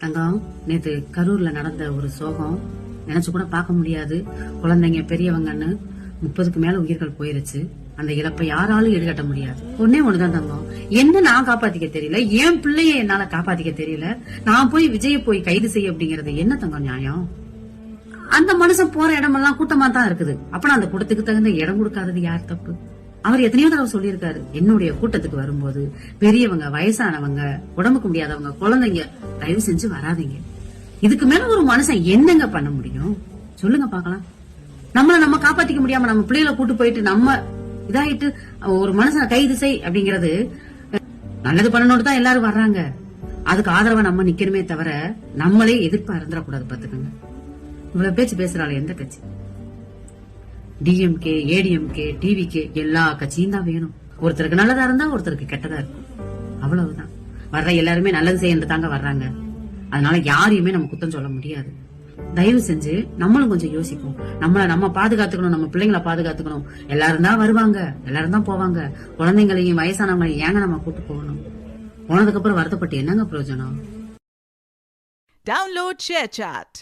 தங்கம், நேத்து கரூர்ல நடந்த ஒரு சோகம் நினைச்சு கூட பார்க்க முடியாது. குழந்தைங்க பெரியவங்கன்னு 30க்கு மேல உயிர்கள் போயிருச்சு. அந்த இழப்பை யாராலும் ஈடுகட்ட முடியாது. ஒன்னே ஒண்ணுதான் தங்கம், என்ன நான் காப்பாத்திக்க தெரியல, என் பிள்ளைய என்னால காப்பாத்திக்க தெரியல. நான் போய் விஜய போய் கைது செய்ய அப்படிங்கறது என்ன தங்கம் நியாயம்? அந்த மனுஷன் போற இடமெல்லாம் கூட்டமா தான் இருக்குது. அப்ப அந்த கூட்டத்துக்கு தகுந்த இடம் கொடுக்காதது யார் தப்பு? அவர் எத்தனையோ தடவை சொல்லியிருக்காரு, என்னுடைய கூட்டத்துக்கு வரும்போது பெரியவங்க, வயசானவங்க, உடம்புக்கு முடியாதவங்க, குழந்தைங்க தயவு செஞ்சு வராதீங்க. இதுக்கு மேல ஒரு மனுஷன் என்னங்க பண்ண முடியும் சொல்லுங்க பாக்கலாம்? நம்மள நம்ம காப்பாத்திக்க முடியாம நம்ம பிள்ளைகளை கூட்டு போயிட்டு நம்ம இதாயிட்டு ஒரு மனுஷனை கைது செய் அப்படிங்கறது நல்லது பண்ணணும்னு தான் எல்லாரும் வர்றாங்க. அதுக்கு ஆதரவா நம்ம நிக்கணுமே தவிர நம்மளே எதிர்ப்பா இருந்துடக்கூடாது. பாத்துக்கோங்க, இவ்வளவு பேச்சு பேசுறாள் எந்த கட்சி? டிஎம்கே, ஏடிஎம்கே, டிவிகே எல்லா கட்சியும் தான் வேணும். ஒருத்தருக்கு நல்லதா இருந்தா ஒருத்தருக்கு கெட்டதா இருக்கும், அவ்வளவுதான். வர்ற எல்லாருமே நல்லது செய்யறது தாங்க வர்றாங்க. அதனால யாரையுமே நம்ம குத்தம் சொல்ல முடியாது. தயவு செஞ்சு நம்மளும் கொஞ்சம் யோசிப்போம். நம்மள நம்ம பாதுகாத்துக்கணும், நம்ம பிள்ளைங்களை பாதுகாத்துக்கணும். எல்லாரும் தான் வருவாங்க, எல்லாரும் தான் போவாங்க. குழந்தைங்களையும் வயசானவங்களையும் ஏங்க நம்ம கூட்டு போகணும்? போனதுக்கு அப்புறம் வருத்தப்பட்டு என்னங்க பிரயோஜனம்? Download ShareChat.